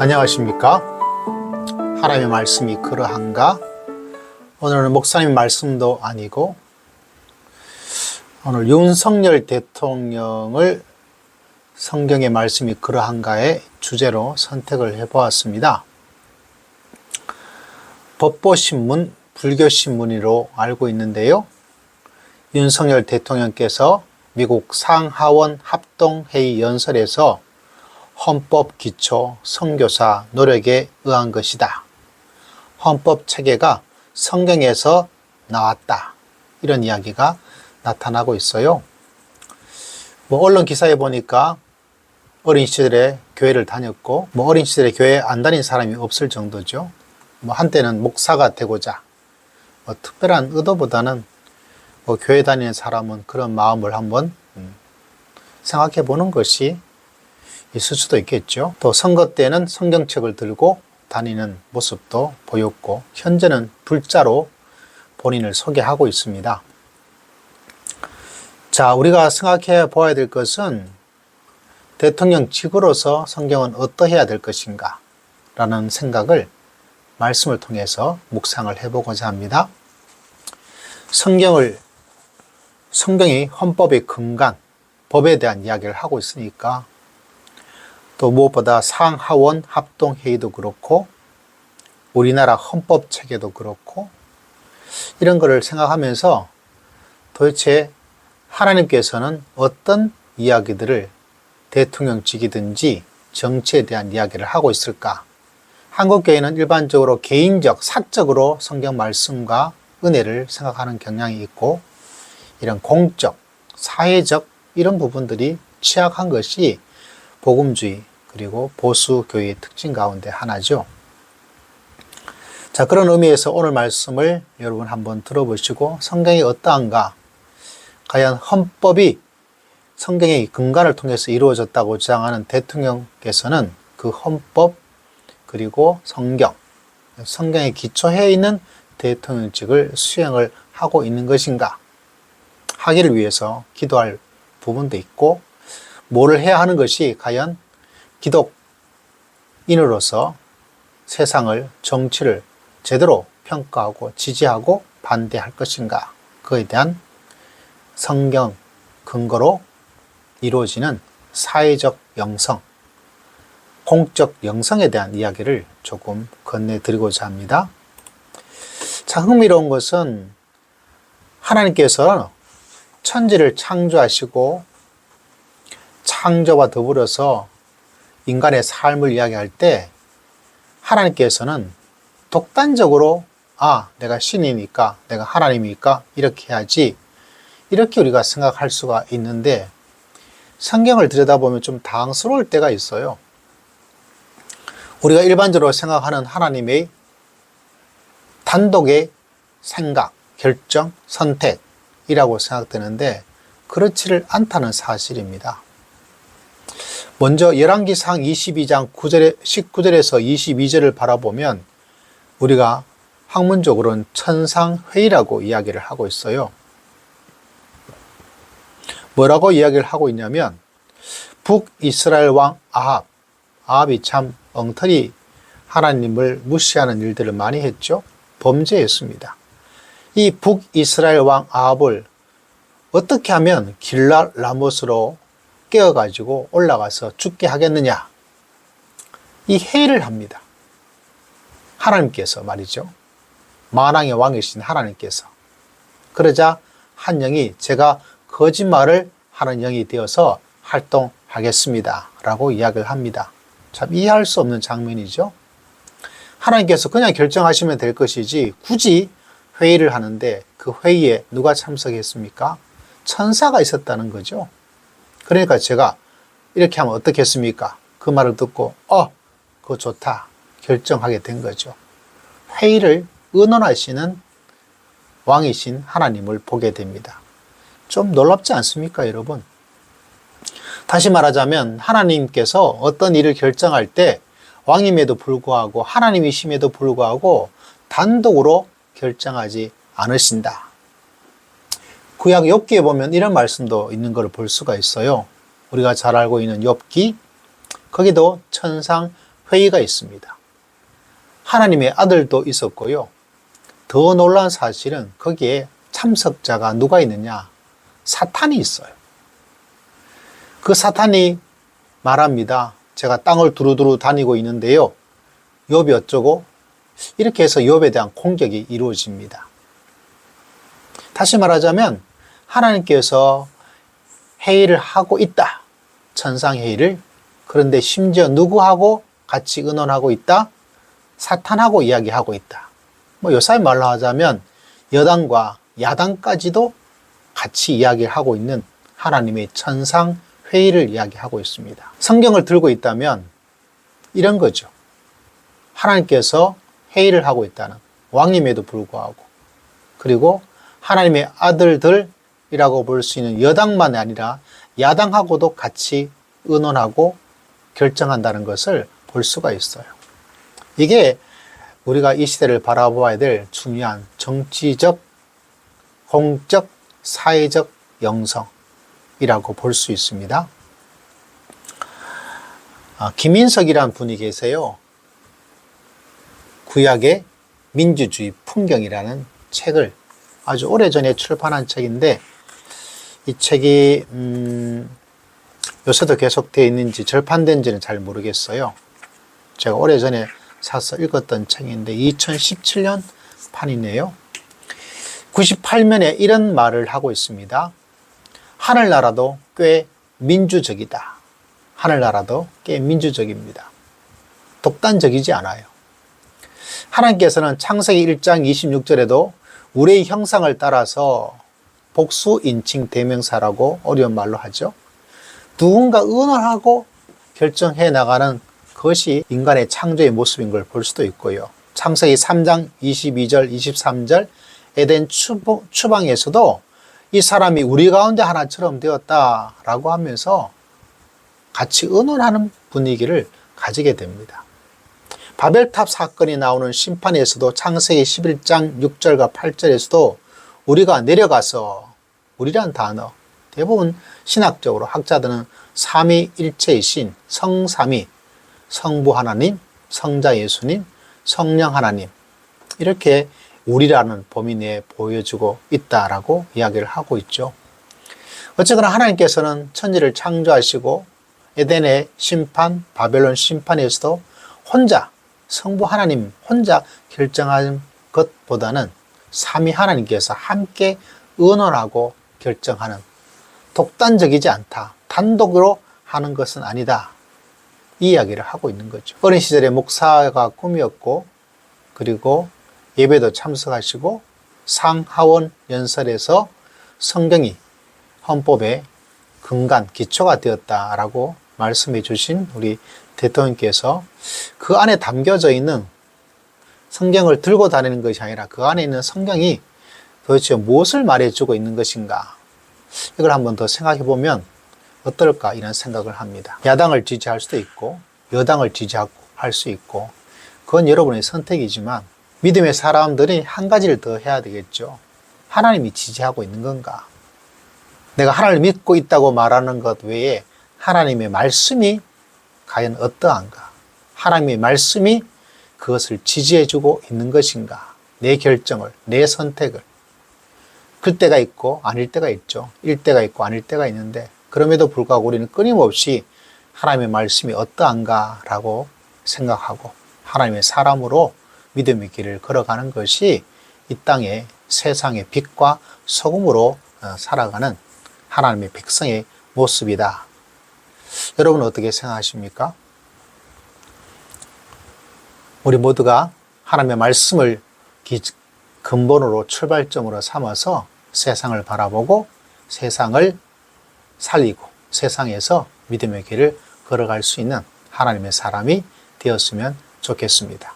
안녕하십니까? 하나님의 말씀이 그러한가? 오늘은 목사님 말씀도 아니고 오늘 윤석열 대통령을 성경의 말씀이 그러한가의 주제로 선택을 해보았습니다. 법보신문, 불교신문으로 알고 있는데요. 윤석열 대통령께서 미국 상하원 합동회의 연설에서 헌법 기초 선교사 노력에 의한 것이다. 헌법 체계가 성경에서 나왔다. 이런 이야기가 나타나고 있어요. 언론 기사에 보니까 어린 시절에 교회를 다녔고, 어린 시절에 교회 안 다닌 사람이 없을 정도죠. 한때는 목사가 되고자, 특별한 의도보다는 교회 다니는 사람은 그런 마음을 한번 생각해 보는 것이 있을 수도 있겠죠. 또 선거 때는 성경책을 들고 다니는 모습도 보였고, 현재는 불자로 본인을 소개하고 있습니다. 자, 우리가 생각해 보아야 될 것은 대통령직으로서 성경은 어떠해야 될 것인가 라는 생각을 말씀을 통해서 묵상을 해보고자 합니다. 성경이 헌법의 근간, 법에 대한 이야기를 하고 있으니까, 또 무엇보다 상하원 합동회의도 그렇고 우리나라 헌법 체계도 그렇고 이런 거를 생각하면서 도대체 하나님께서는 어떤 이야기들을 대통령직이든지 정치에 대한 이야기를 하고 있을까? 한국교회는 일반적으로 개인적, 사적으로 성경 말씀과 은혜를 생각하는 경향이 있고, 이런 공적, 사회적 이런 부분들이 취약한 것이 복음주의 그리고 보수교회의 특징 가운데 하나죠. 자, 그런 의미에서 오늘 말씀을 여러분 한번 들어보시고 성경이 어떠한가, 과연 헌법이 성경의 근간을 통해서 이루어졌다고 주장하는 대통령께서는 그 헌법 그리고 성경에 기초해 있는 대통령직을 수행을 하고 있는 것인가 하기를 위해서 기도할 부분도 있고, 뭐를 해야 하는 것이 과연 기독인으로서 세상을, 정치를 제대로 평가하고 지지하고 반대할 것인가, 그에 대한 성경 근거로 이루어지는 사회적 영성, 공적 영성에 대한 이야기를 조금 건네드리고자 합니다. 자, 흥미로운 것은 하나님께서 천지를 창조하시고 창조와 더불어서 인간의 삶을 이야기할 때 하나님께서는 독단적으로 내가 신이니까, 내가 하나님이니까 이렇게 해야지, 이렇게 우리가 생각할 수가 있는데 성경을 들여다보면 좀 당황스러울 때가 있어요. 우리가 일반적으로 생각하는 하나님의 단독의 생각, 결정, 선택이라고 생각되는데 그렇지를 않다는 사실입니다. 먼저 열왕기상 22장 19절에서 22절을 바라보면 우리가 학문적으로는 천상회의라고 이야기를 하고 있어요. 뭐라고 이야기를 하고 있냐면, 북이스라엘 왕 아합이 참 엉터리 하나님을 무시하는 일들을 많이 했죠. 범죄했습니다. 이 북이스라엘 왕 아합을 어떻게 하면 길랏 라못으로 깨어가지고 올라가서 죽게 하겠느냐, 이 회의를 합니다. 하나님께서 말이죠. 만왕의 왕이신 하나님께서. 그러자 한 영이 제가 거짓말을 하는 영이 되어서 활동하겠습니다 라고 이야기를 합니다. 참 이해할 수 없는 장면이죠. 하나님께서 그냥 결정하시면 될 것이지 굳이 회의를 하는데 그 회의에 누가 참석했습니까? 천사가 있었다는 거죠. 그러니까 제가 이렇게 하면 어떻겠습니까? 그 말을 듣고 그거 좋다 결정하게 된 거죠. 회의를 의논하시는 왕이신 하나님을 보게 됩니다. 좀 놀랍지 않습니까, 여러분? 다시 말하자면 하나님께서 어떤 일을 결정할 때 왕임에도 불구하고, 하나님이심에도 불구하고 단독으로 결정하지 않으신다. 구약 욥기에 보면 이런 말씀도 있는 걸 볼 수가 있어요. 우리가 잘 알고 있는 욥기, 거기도 천상 회의가 있습니다. 하나님의 아들도 있었고요. 더 놀라운 사실은 거기에 참석자가 누가 있느냐? 사탄이 있어요. 그 사탄이 말합니다. 제가 땅을 두루두루 다니고 있는데요. 욥이 어쩌고? 이렇게 해서 욥에 대한 공격이 이루어집니다. 다시 말하자면 하나님께서 회의를 하고 있다. 천상회의를. 그런데 심지어 누구하고 같이 의논하고 있다? 사탄하고 이야기하고 있다. 요새 말로 하자면 여당과 야당까지도 같이 이야기를 하고 있는 하나님의 천상회의를 이야기하고 있습니다. 성경을 들고 있다면 이런 거죠. 하나님께서 회의를 하고 있다는, 왕임에도 불구하고, 그리고 하나님의 아들들이라고 볼 수 있는 여당만이 아니라 야당하고도 같이 의논하고 결정한다는 것을 볼 수가 있어요. 이게 우리가 이 시대를 바라보아야 될 중요한 정치적, 공적, 사회적 영성이라고 볼 수 있습니다. 김인석이라는 분이 계세요. 구약의 민주주의 풍경이라는 책을 아주 오래전에 출판한 책인데, 이 책이 요새도 계속되어 있는지 절판된지는 잘 모르겠어요. 제가 오래전에 사서 읽었던 책인데 2017년 판이네요. 98면에 이런 말을 하고 있습니다. 하늘나라도 꽤 민주적이다. 하늘나라도 꽤 민주적입니다. 독단적이지 않아요. 하나님께서는 창세기 1장 26절에도 우리의 형상을 따라서 복수, 인칭, 대명사라고 어려운 말로 하죠. 누군가 의논하고 결정해 나가는 그것이 인간의 창조의 모습인 걸 볼 수도 있고요. 창세기 3장 22절, 23절 에덴 추방에서도 이 사람이 우리 가운데 하나처럼 되었다라고 하면서 같이 의논하는 분위기를 가지게 됩니다. 바벨탑 사건이 나오는 심판에서도 창세기 11장 6절과 8절에서도 우리가 내려가서, 우리란 단어, 대부분 신학적으로 학자들은 삼위일체이신 성삼위, 성부 하나님, 성자 예수님, 성령 하나님, 이렇게 우리라는 범위 내에 보여주고 있다라고 이야기를 하고 있죠. 어쨌거나 하나님께서는 천지를 창조하시고 에덴의 심판, 바벨론 심판에서도 혼자, 성부 하나님 혼자 결정하는 것보다는 삼위 하나님께서 함께 의논하고 결정하는, 독단적이지 않다, 단독으로 하는 것은 아니다, 이 이야기를 하고 있는 거죠. 어린 시절에 목사가 꿈이었고, 그리고 예배도 참석하시고 상하원 연설에서 성경이 헌법의 근간, 기초가 되었다라고 말씀해 주신 우리 대통령께서 그 안에 담겨져 있는 성경을 들고 다니는 것이 아니라 그 안에 있는 성경이 도대체 무엇을 말해주고 있는 것인가, 이걸 한번 더 생각해 보면 어떨까, 이런 생각을 합니다. 야당을 지지할 수도 있고 여당을 지지할 수 있고, 그건 여러분의 선택이지만 믿음의 사람들이 한 가지를 더 해야 되겠죠. 하나님이 지지하고 있는 건가? 내가 하나님을 믿고 있다고 말하는 것 외에 하나님의 말씀이 과연 어떠한가? 하나님의 말씀이 그것을 지지해주고 있는 것인가? 내 결정을, 내 선택을. 그럴 때가 있고 아닐 때가 있죠. 일 때가 있고 아닐 때가 있는데, 그럼에도 불구하고 우리는 끊임없이 하나님의 말씀이 어떠한가 라고 생각하고 하나님의 사람으로 믿음의 길을 걸어가는 것이 이 땅의 세상의 빛과 소금으로 살아가는 하나님의 백성의 모습이다. 여러분은 어떻게 생각하십니까? 우리 모두가 하나님의 말씀을 근본으로, 출발점으로 삼아서 세상을 바라보고 세상을 살리고 세상에서 믿음의 길을 걸어갈 수 있는 하나님의 사람이 되었으면 좋겠습니다.